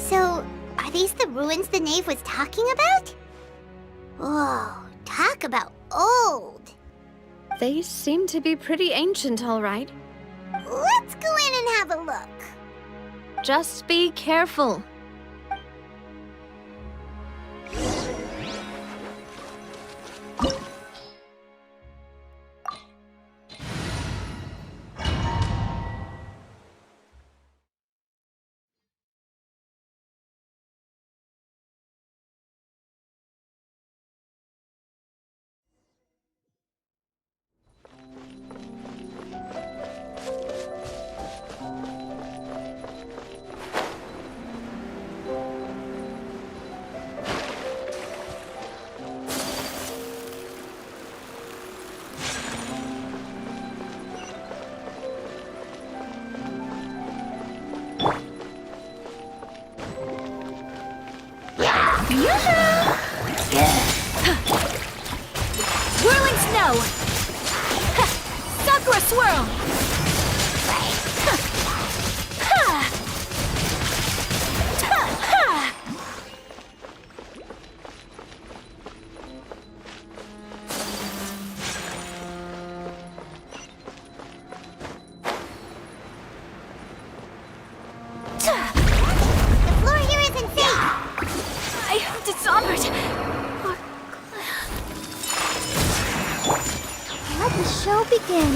So, are these the ruins the knave was talking about? Whoa, talk about old. They seem to be pretty ancient, all right. Let's go in and have a look. Just be careful. Whirling snow! Sakura swirl! The floor here isn't safe. I hope it's Sombert. Let the show begin.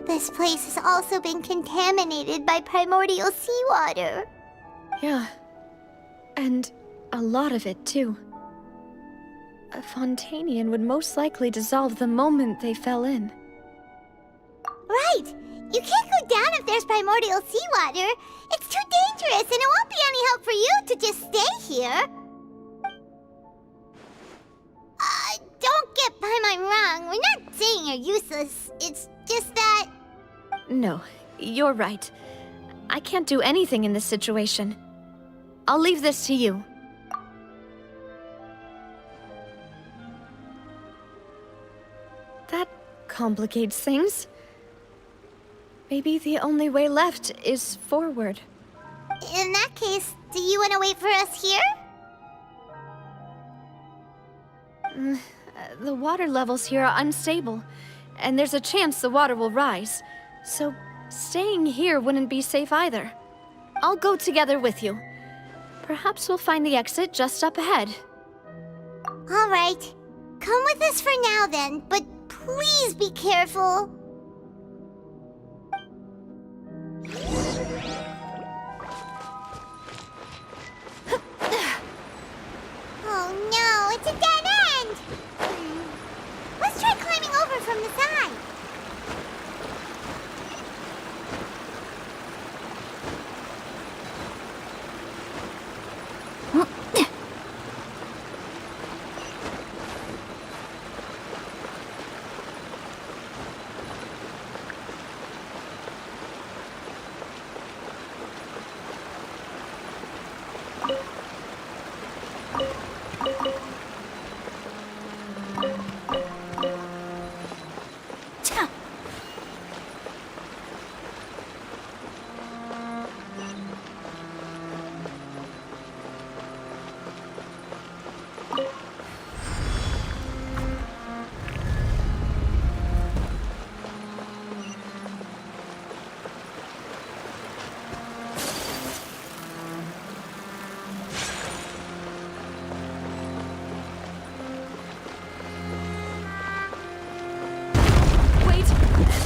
This place has also been contaminated by primordial seawater. Yeah. And a lot of it, too. A Fontanian would most likely dissolve the moment they fell in. Right! You can't go down if there's primordial seawater. It's too dangerous, and it won't be any help for you to just stay here. Don't get by my wrong. We're not saying you're useless. It's just that... No, you're right. I can't do anything in this situation. I'll leave this to you. That complicates things. Maybe the only way left is forward. In that case, do you want to wait for us here? The water levels here are unstable, and there's a chance the water will rise. So staying here wouldn't be safe either. I'll go together with you. Perhaps we'll find the exit just up ahead. All right. Come with us for now then, but please be careful. Oh no, it's a dead end! Let's try climbing over from the side.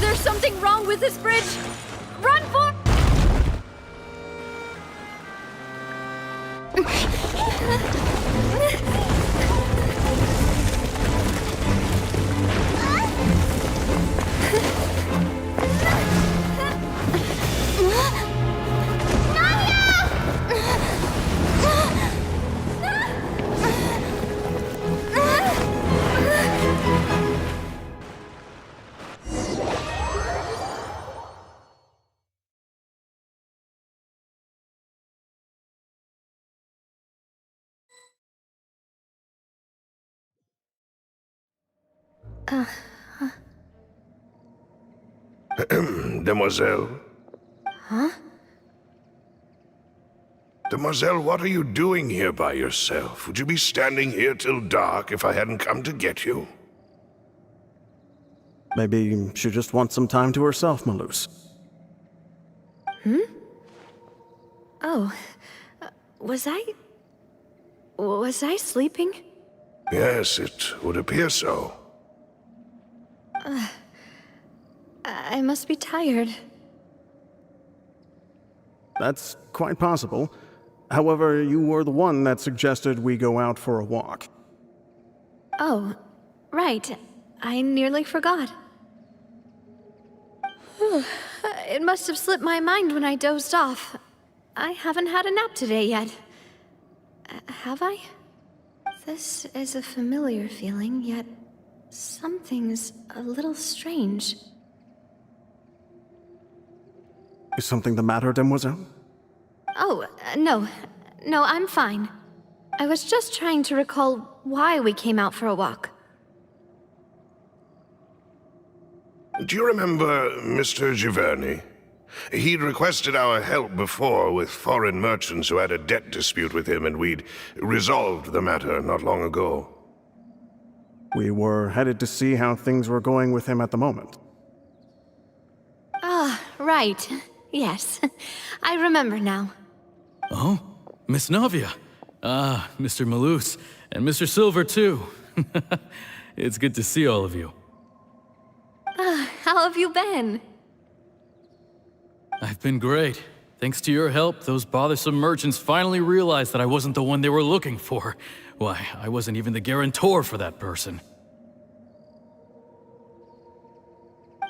There's something wrong with this bridge! Run for... Demoiselle? Huh? Demoiselle, what are you doing here by yourself? Would you be standing here till dark if I hadn't come to get you? Maybe she just wants some time to herself, Malus. Oh, was I sleeping? Yes, it would appear so. I must be tired. That's quite possible. However, you were the one that suggested we go out for a walk. Oh, right. I nearly forgot. It must have slipped my mind when I dozed off. I haven't had a nap today yet. Have I? This is a familiar feeling, yet something's a little strange. Is something the matter, Demoiselle? Oh, no. No, I'm fine. I was just trying to recall why we came out for a walk. Do you remember Mr. Giverny? He'd requested our help before with foreign merchants who had a debt dispute with him, and we'd resolved the matter not long ago. We were headed to see how things were going with him at the moment. Ah, right. Yes. I remember now. Oh, Miss Navia. Ah, Mr. Malus, and Mr. Silver, too. It's good to see all of you. How have you been? I've been great. Thanks to your help, those bothersome merchants finally realized that I wasn't the one they were looking for. Why, I wasn't even the guarantor for that person.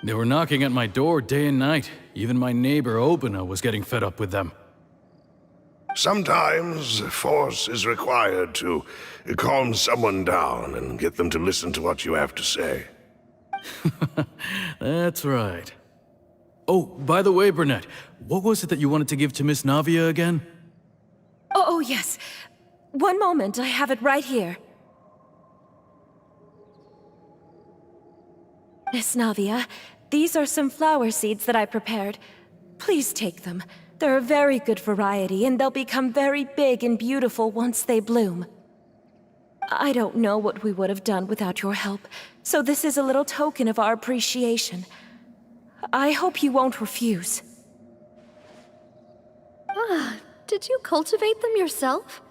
They were knocking at my door day and night. Even my neighbor, Obina, was getting fed up with them. Sometimes force is required to calm someone down and get them to listen to what you have to say. That's right. Oh, by the way, Burnett, what was it that you wanted to give to Miss Navia again? Oh, yes. One moment, I have it right here. Miss Navia, these are some flower seeds that I prepared. Please take them. They're a very good variety, and they'll become very big and beautiful once they bloom. I don't know what we would have done without your help, so this is a little token of our appreciation. I hope you won't refuse. Did you cultivate them yourself?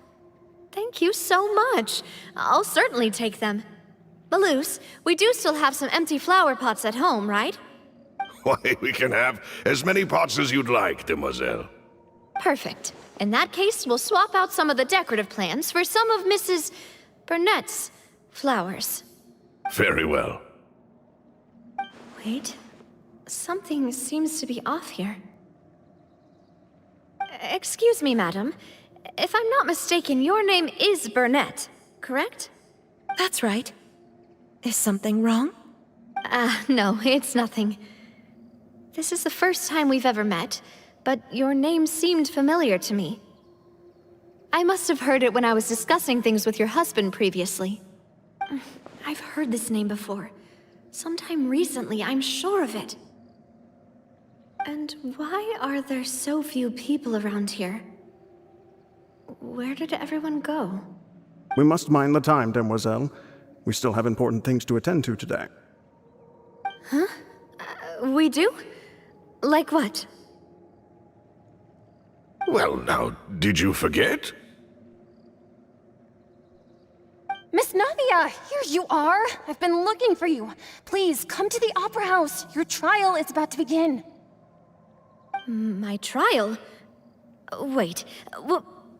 Thank you so much. I'll certainly take them. Malus, we do still have some empty flower pots at home, right? Why, we can have as many pots as you'd like, Demoiselle. Perfect. In that case, we'll swap out some of the decorative plants for some of Mrs. Burnett's flowers. Very well. Wait. Something seems to be off here. Excuse me, madam. If I'm not mistaken, your name is Burnett, correct? That's right. Is something wrong? No, it's nothing. This is the first time we've ever met, but your name seemed familiar to me. I must have heard it when I was discussing things with your husband previously. I've heard this name before. Sometime recently, I'm sure of it. And why are there so few people around here? Where did everyone go? We must mind the time, Demoiselle. We still have important things to attend to today. We do? Like what? Well, now, did you forget? Miss Navia, here you are! I've been looking for you. Please, come to the Opera House. Your trial is about to begin. My trial? Wait,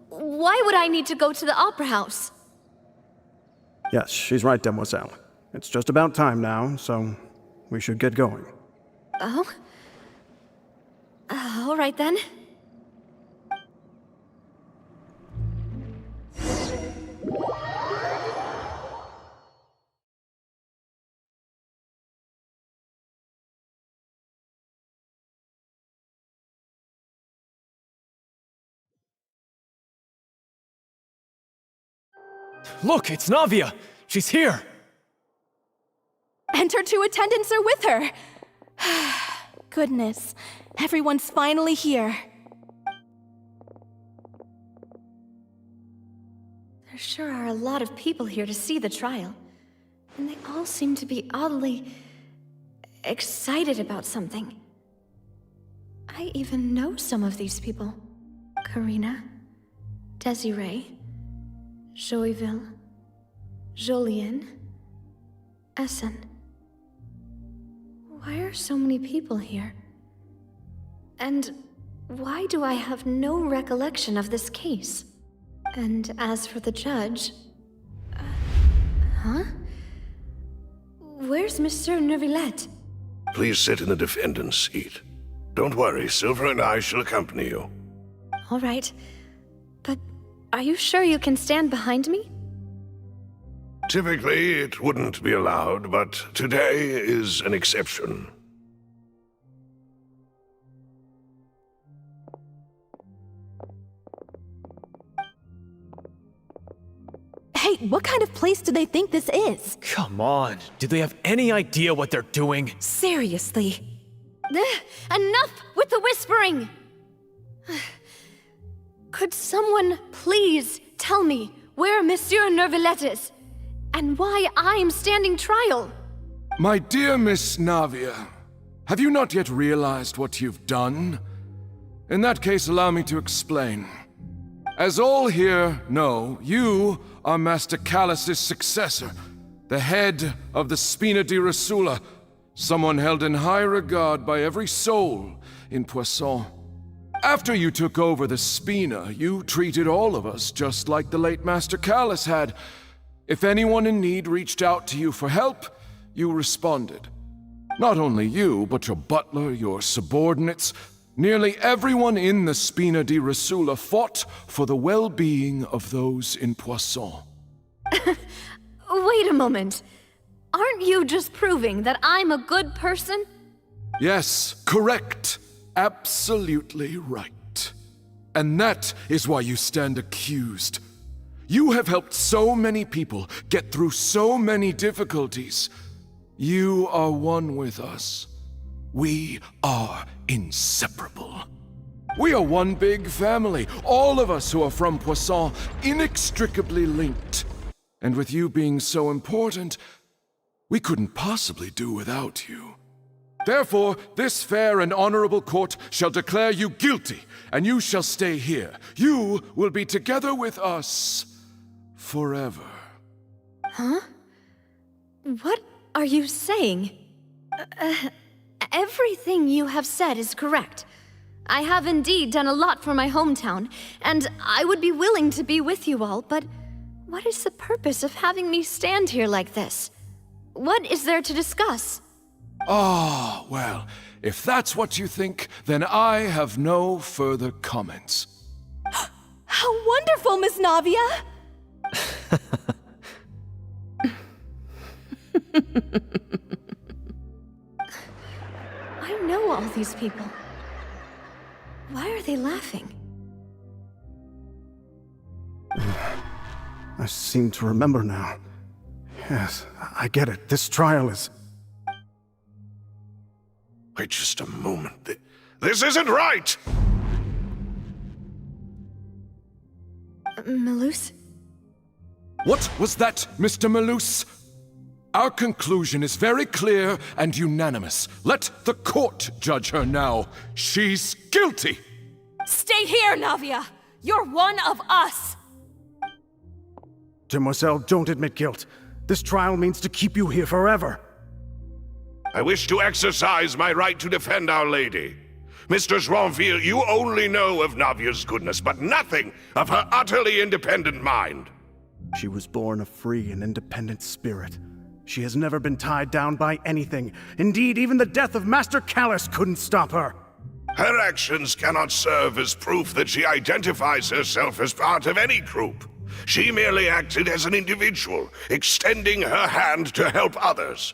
why would I need to go to the Opera House? Yes, she's right, Demoiselle. It's just about time now, so we should get going. Oh? All right then. Look, it's Navia! She's here! And her two attendants are with her. Goodness, everyone's finally here. There sure are a lot of people here to see the trial. And they all seem to be oddly excited about something. I even know some of these people. Karina, Desiree, Joyville, Jolien, Essen. Why are so many people here? And why do I have no recollection of this case? And as for the judge... huh? Where's Monsieur Neuvillette? Please sit in the defendant's seat. Don't worry, Silver and I shall accompany you. All right. But are you sure you can stand behind me? Typically, it wouldn't be allowed, but today is an exception. Hey, what kind of place do they think this is? Come on, do they have any idea what they're doing? Seriously. Enough with the whispering! Could someone please tell me where Monsieur Neuvillette is? And why I'm standing trial? My dear Miss Navia, have you not yet realized what you've done? In that case, allow me to explain. As all here know, you are Master Callus's successor, the head of the Spina di Rosula, someone held in high regard by every soul in Poisson. After you took over the Spina, you treated all of us just like the late Master Callus had. If anyone in need reached out to you for help, you responded. Not only you, but your butler, your subordinates, nearly everyone in the Spina di Rosula fought for the well-being of those in Poisson. Wait a moment. Aren't you just proving that I'm a good person? Yes, correct. Absolutely right. And that is why you stand accused. You have helped so many people get through so many difficulties. You are one with us. We are inseparable. We are one big family, all of us who are from Poisson, inextricably linked. And with you being so important, we couldn't possibly do without you. Therefore, this fair and honorable court shall declare you guilty, and you shall stay here. You will be together with us forever. Huh? What are you saying? Everything you have said is correct. I have indeed done a lot for my hometown, and I would be willing to be with you all, but what is the purpose of having me stand here like this? What is there to discuss? Ah, well, if that's what you think, then I have no further comments. How wonderful, Miss Navia! I know all these people. Why are they laughing? I seem to remember now. Yes, I get it. This trial is... Wait just a moment. This isn't right! Malus? What was that, Mr. Malus? Our conclusion is very clear and unanimous. Let the court judge her now. She's guilty! Stay here, Navia! You're one of us! Demoiselle, don't admit guilt. This trial means to keep you here forever. I wish to exercise my right to defend Our Lady. Mr. Joinville, you only know of Navia's goodness, but nothing of her utterly independent mind. She was born a free and independent spirit. She has never been tied down by anything. Indeed, even the death of Master Callus couldn't stop her. Her actions cannot serve as proof that she identifies herself as part of any group. She merely acted as an individual, extending her hand to help others.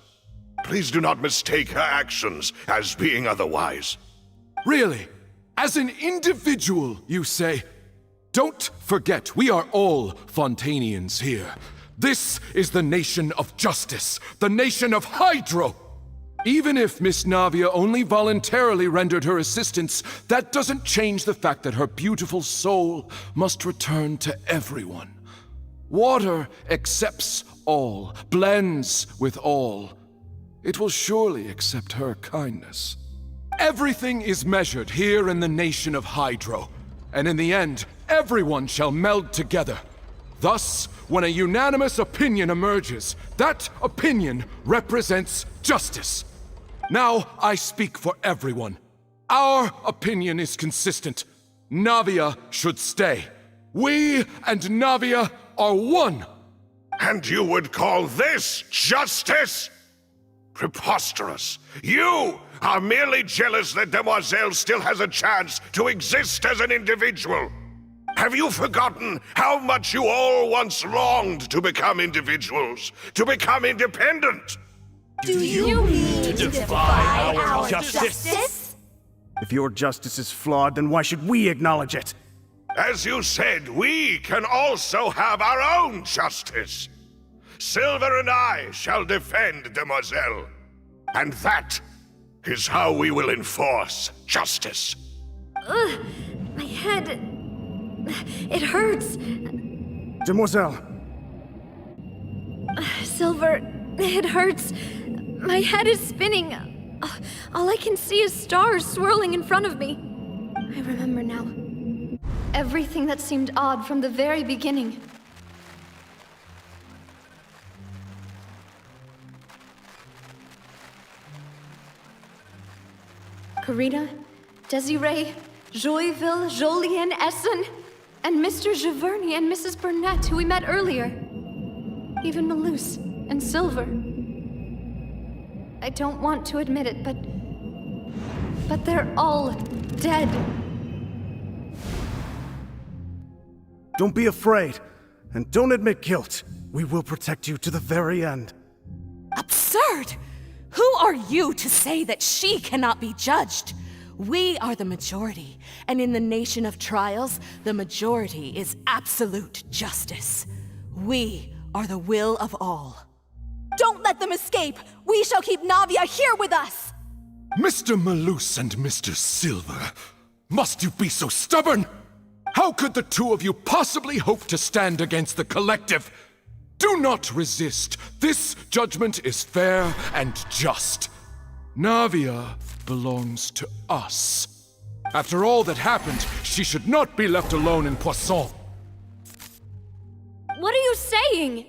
Please do not mistake her actions as being otherwise. Really? As an individual, you say? Don't forget, we are all Fontanians here. This is the nation of justice, the nation of Hydro! Even if Miss Navia only voluntarily rendered her assistance, that doesn't change the fact that her beautiful soul must return to everyone. Water accepts all, blends with all. It will surely accept her kindness. Everything is measured here in the nation of Hydro, and in the end, everyone shall meld together. Thus, when a unanimous opinion emerges, that opinion represents justice. Now I speak for everyone. Our opinion is consistent. Navia should stay. We and Navia are one. And you would call this justice? Preposterous. You are merely jealous that Demoiselle still has a chance to exist as an individual. Have you forgotten how much you all once longed to become individuals, to become independent? Do you mean to defy our justice? If your justice is flawed, then why should we acknowledge it? As you said, we can also have our own justice. Silver and I shall defend Demoiselle. And that is how we will enforce justice. Ugh, my head... it hurts. Demoiselle! Silver, it hurts. My head is spinning. All I can see is stars swirling in front of me. I remember now. Everything that seemed odd from the very beginning. Karina, Desiree, Joyville, Jolien, Essen, and Mr. Giverny and Mrs. Burnett, who we met earlier. Even Malus and Silver. I don't want to admit it, but they're all dead. Don't be afraid, and don't admit guilt. We will protect you to the very end. Absurd! Who are you to say that she cannot be judged? We are the majority, and in the nation of trials, the majority is absolute justice. We are the will of all. Don't let them escape! We shall keep Navia here with us! Mr. Malus and Mr. Silver, must you be so stubborn? How could the two of you possibly hope to stand against the collective? Do not resist. This judgment is fair and just. Navia belongs to us. After all that happened, she should not be left alone in Poisson. What are you saying?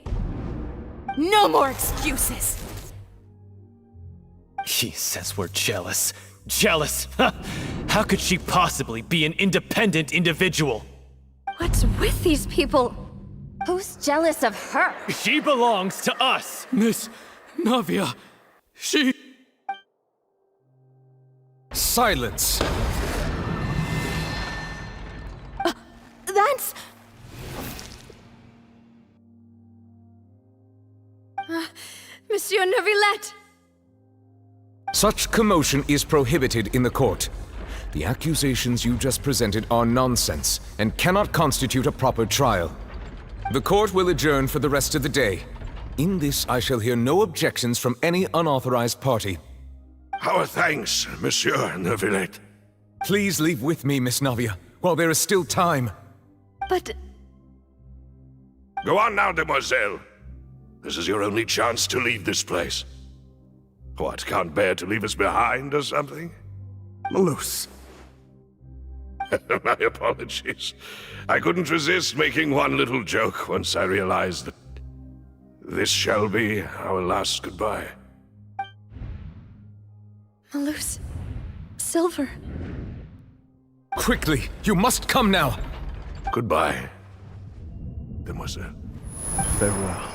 No more excuses! He says we're jealous. Jealous? How could she possibly be an independent individual? What's with these people? Who's jealous of her? She belongs to us! Miss Navia, she... Silence! That's... Monsieur Neuvillette! Such commotion is prohibited in the court. The accusations you just presented are nonsense and cannot constitute a proper trial. The court will adjourn for the rest of the day. In this, I shall hear no objections from any unauthorized party. Our thanks, Monsieur Neuvillette. Please leave with me, Miss Navia, while there is still time. But... Go on now, Demoiselle. This is your only chance to leave this place. What, can't bear to leave us behind or something? Malus. My apologies. I couldn't resist making one little joke once I realized that this shall be our last goodbye. Malus... Silver... Quickly, you must come now! Goodbye, Demoiselle. Farewell.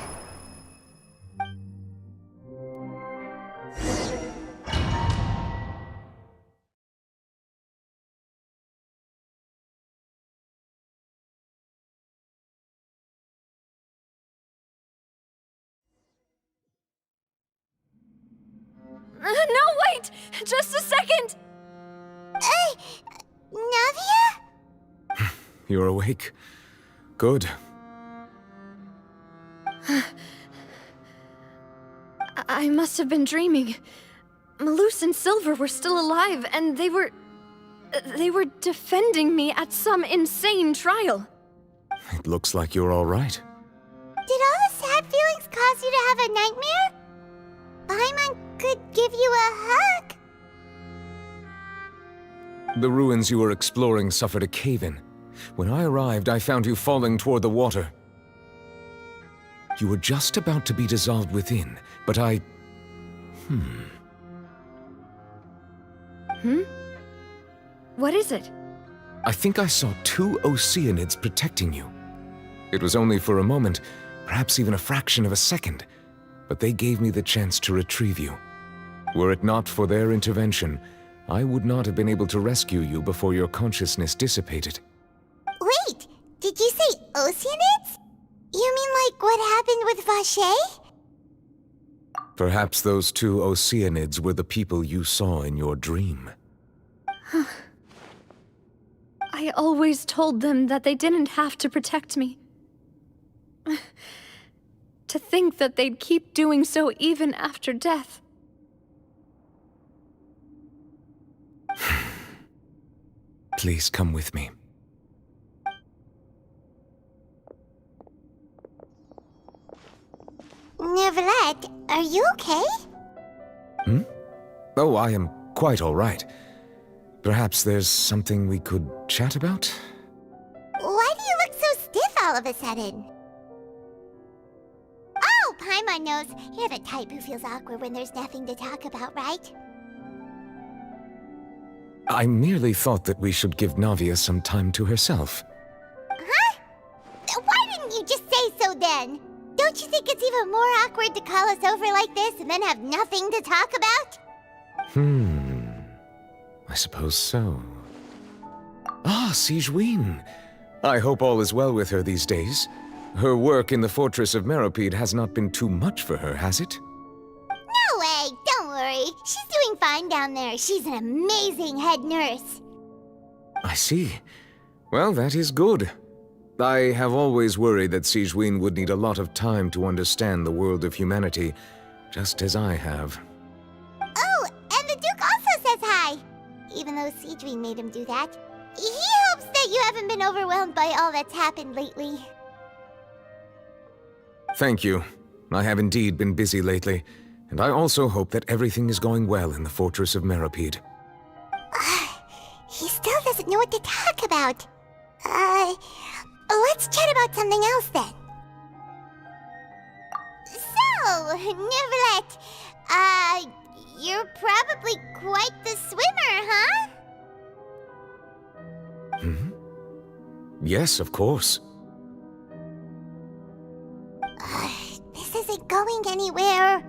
No, wait! Just a second! Navia? You're awake. Good. I must have been dreaming. Malus and Silver were still alive, and they were defending me at some insane trial. It looks like you're all right. Did all the sad feelings cause you to have a nightmare? Paimon could give you a hug. The ruins you were exploring suffered a cave-in. When I arrived, I found you falling toward the water. You were just about to be dissolved within, but I... What is it? I think I saw 2 Oceanids protecting you. It was only for a moment, perhaps even a fraction of a second, but they gave me the chance to retrieve you. Were it not for their intervention, I would not have been able to rescue you before your consciousness dissipated. Wait, did you say Oceanids? You mean like what happened with Vache? Perhaps those 2 Oceanids were the people you saw in your dream. I always told them that they didn't have to protect me. To think that they'd keep doing so even after death. Please come with me. Neverlet, are you okay? Oh, I am quite all right. Perhaps there's something we could chat about? Why do you look so stiff all of a sudden? Oh, Paimon knows. You're the type who feels awkward when there's nothing to talk about, right? I merely thought that we should give Navia some time to herself. Huh? Why didn't you just say so then? Don't you think it's even more awkward to call us over like this and then have nothing to talk about? I suppose so. Ah, Sigewinne. I hope all is well with her these days. Her work in the Fortress of Meropide has not been too much for her, has it? No way, don't worry. She's doing fine down there. She's an amazing head nurse. I see. Well, that is good. I have always worried that Sigewinne would need a lot of time to understand the world of humanity, just as I have. Oh, and the Duke also says hi. Even though Sigewinne made him do that. He hopes that you haven't been overwhelmed by all that's happened lately. Thank you. I have indeed been busy lately, and I also hope that everything is going well in the Fortress of Meropide. He still doesn't know what to talk about. Let's chat about something else then. So, Neverlet, you're probably quite the swimmer, huh? Yes, of course. This isn't going anywhere.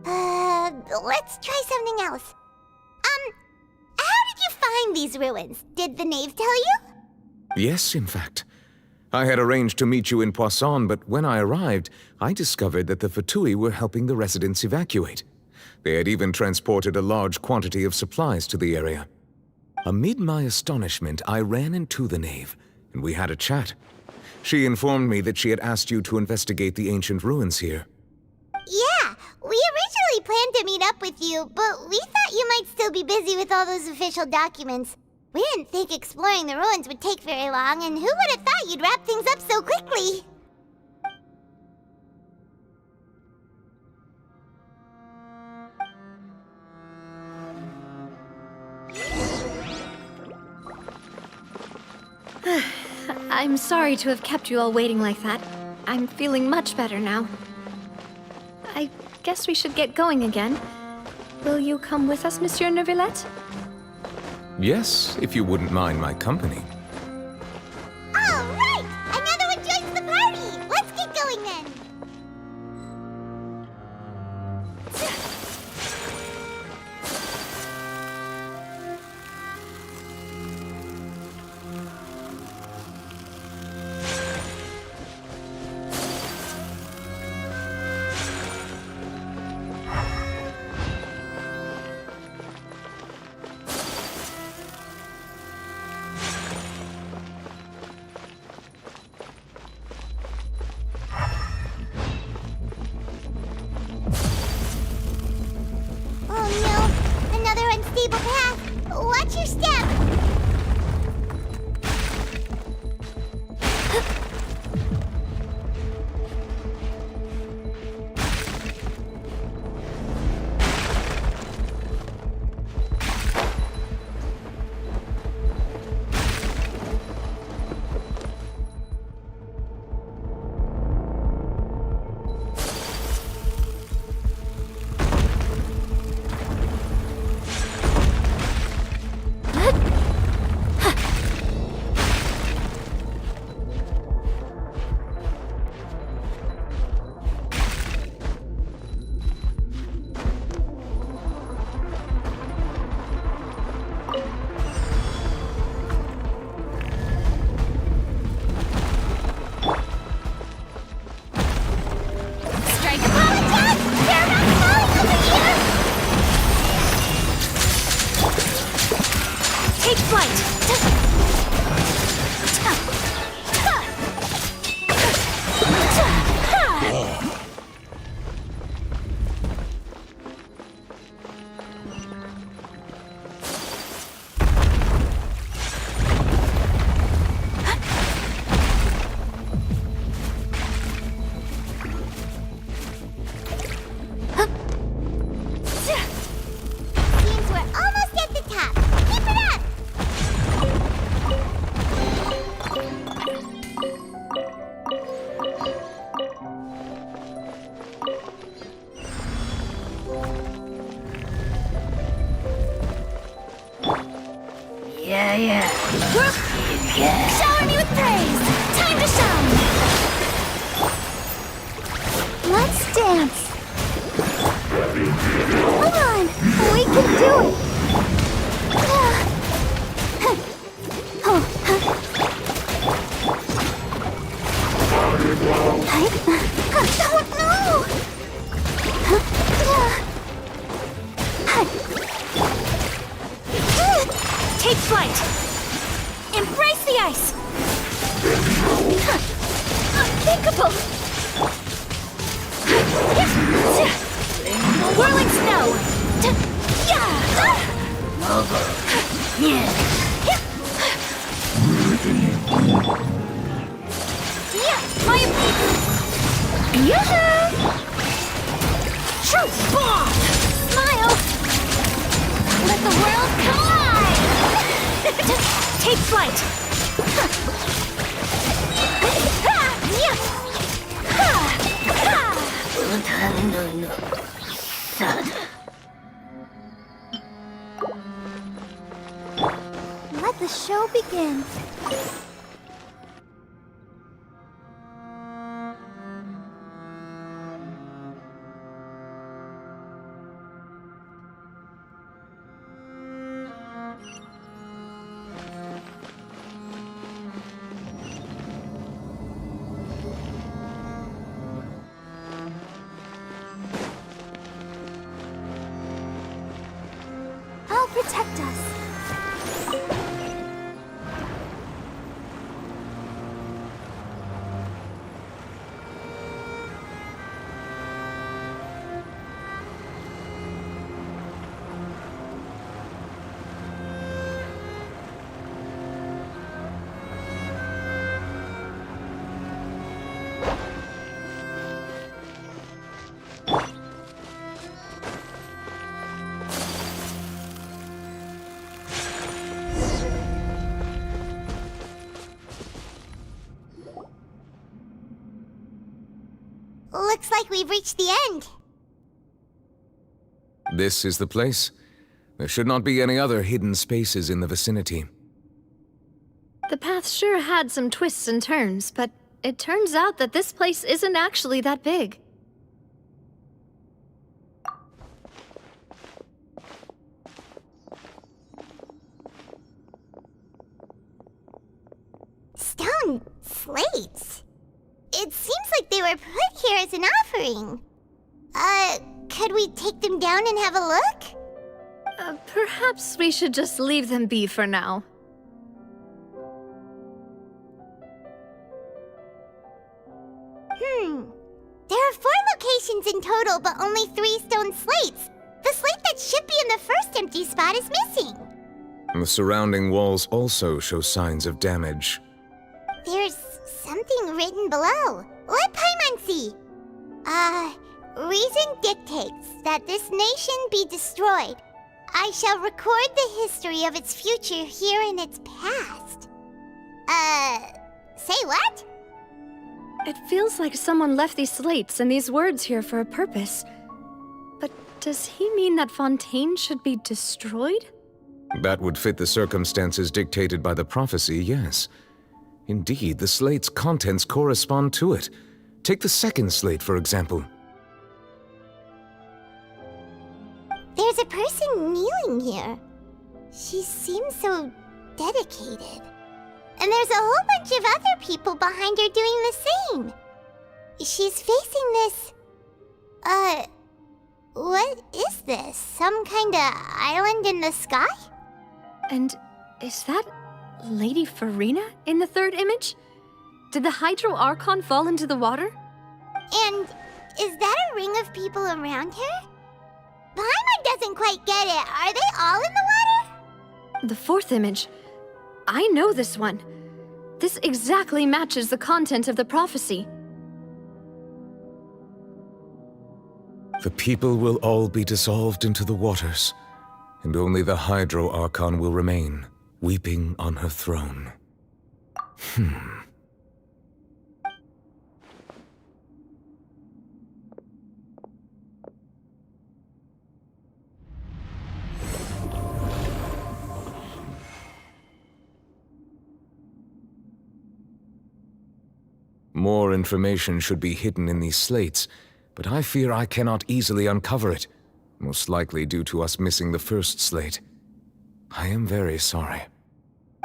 Let's try something else. How did you find these ruins? Did the knave tell you? Yes, in fact. I had arranged to meet you in Poisson, but when I arrived, I discovered that the Fatui were helping the residents evacuate. They had even transported a large quantity of supplies to the area. Amid my astonishment, I ran into the knave, and we had a chat. She informed me that she had asked you to investigate the ancient ruins here. Yeah, we originally planned to meet up with you, but we thought you might still be busy with all those official documents. We didn't think exploring the ruins would take very long, and who would have thought you'd wrap things up so quickly? I'm sorry to have kept you all waiting like that. I'm feeling much better now. I guess we should get going again. Will you come with us, Monsieur Neuvillette? Yes, if you wouldn't mind my company. All right! Another one joins the party! Let's get going then! Watch your step! Take flight! Seems we're almost at the top. Keep it up! Shower me with praise! Time to shine! Let's dance. Come on, we can do it. Oh no! Take flight! Embrace the ice! Unthinkable! Whirling snow! Smile! Let the world collide! Take flight! Let the show begin. I'll protect us. Looks like we've reached the end. This is the place. There should not be any other hidden spaces in the vicinity. The path sure had some twists and turns, but it turns out that this place isn't actually that big. Stone slates. It seems like they were put here as an offering. Could we take them down and have a look? Perhaps we should just leave them be for now. There are 4 locations in total, but only 3 stone slates. The slate that should be in the first empty spot is missing. The surrounding walls also show signs of damage. There's something written below. Let Paimon see. Reason dictates that this nation be destroyed. I shall record the history of its future here in its past. Say what? It feels like someone left these slates and these words here for a purpose. But does he mean that Fontaine should be destroyed? That would fit the circumstances dictated by the prophecy, yes. Indeed, the slate's contents correspond to it. Take the second slate, for example. There's a person kneeling here. She seems so dedicated. And there's a whole bunch of other people behind her doing the same. She's facing this... what is this? Some kind of island in the sky? And is that Lady Farina in the third image? Did the Hydro Archon fall into the water? And is that a ring of people around her? Paimon doesn't quite get it. Are they all in the water? The fourth image. I know this one. This exactly matches the content of the prophecy. The people will all be dissolved into the waters, and only the Hydro Archon will remain, weeping on her throne. More information should be hidden in these slates, but I fear I cannot easily uncover it, most likely due to us missing the first slate. I am very sorry.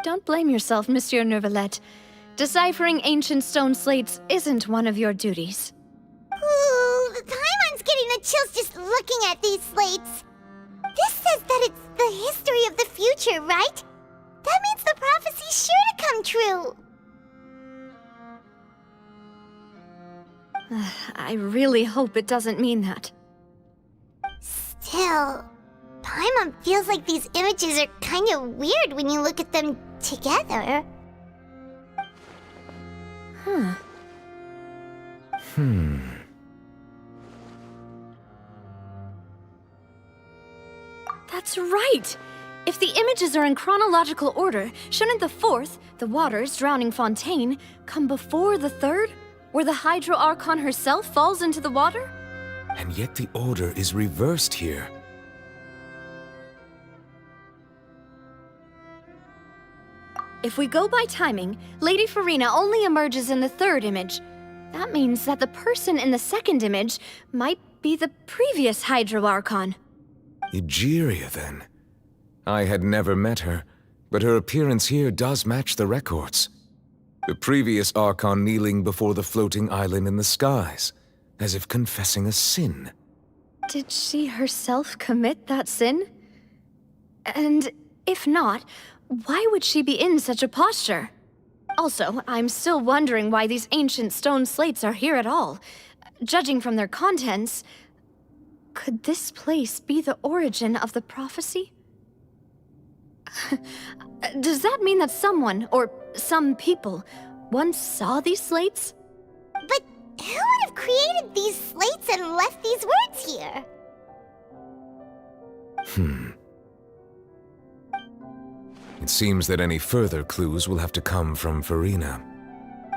Don't blame yourself, Monsieur Neuvillette. Deciphering ancient stone slates isn't one of your duties. Ooh, Paimon's getting the chills just looking at these slates. This says that it's the history of the future, right? That means the prophecy's sure to come true. I really hope it doesn't mean that. Still, Paimon feels like these images are kind of weird when you look at them together. That's right! If the images are in chronological order, shouldn't the fourth, the waters drowning Fontaine, come before the third, where the Hydro Archon herself falls into the water? And yet the order is reversed here. If we go by timing, Lady Farina only emerges in the third image. That means that the person in the second image might be the previous Hydro Archon. Egeria, then. I had never met her, but her appearance here does match the records. The previous Archon kneeling before the floating island in the skies, as if confessing a sin. Did she herself commit that sin? And if not, why would she be in such a posture? Also, I'm still wondering why these ancient stone slates are here at all. Judging from their contents, could this place be the origin of the prophecy? Does that mean that someone, or some people, once saw these slates? But who would have created these slates and left these words here? It seems that any further clues will have to come from Farina.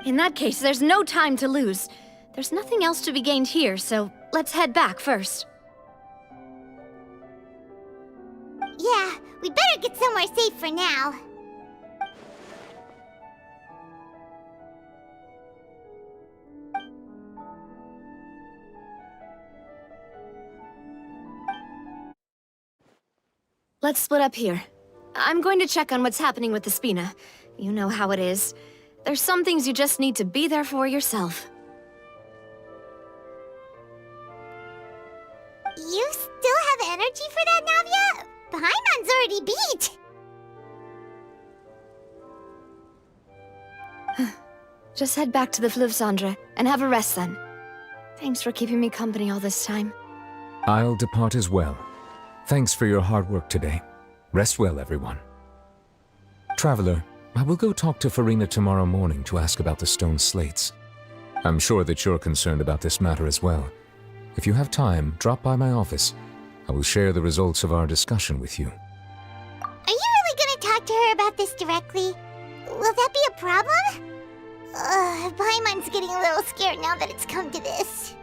In that case, there's no time to lose. There's nothing else to be gained here, so let's head back first. Yeah, we better get somewhere safe for now. Let's split up here. I'm going to check on what's happening with the Spina. You know how it is. There's some things you just need to be there for yourself. You still have energy for that, Navia? Paimon's already beat! Just head back to the Fleuve Cendre and have a rest then. Thanks for keeping me company all this time. I'll depart as well. Thanks for your hard work today. Rest well, everyone. Traveler, I will go talk to Farina tomorrow morning to ask about the stone slates. I'm sure that you're concerned about this matter as well. If you have time, drop by my office. I will share the results of our discussion with you. Are you really gonna talk to her about this directly? Will that be a problem? Paimon's getting a little scared now that it's come to this.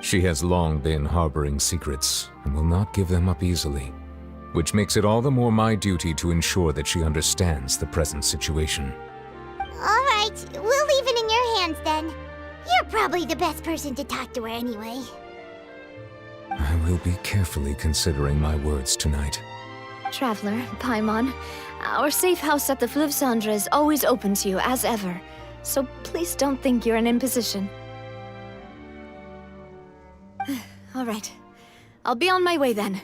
She has long been harboring secrets and will not give them up easily, which makes it all the more my duty to ensure that she understands the present situation. All right, we'll leave it in your hands then. You're probably the best person to talk to her anyway. I will be carefully considering my words tonight. Traveler, Paimon, our safe house at the Fleuve Cendre is always open to you as ever, so please don't think you're an imposition. All right, I'll be on my way then.